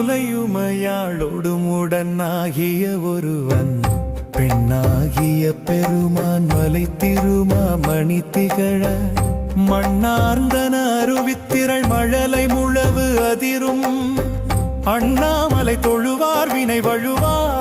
முலையுமையாளோடும் உடனாகிய ஒருவன் பெண்ணாகிய பெருமான் மலை திருமாமணி திகழ மண்ணார்ந்தன அருவித்திரள் மழலை முழவு அதிரும் அண்ணாமலை தொழுவார் வினை வழுவார்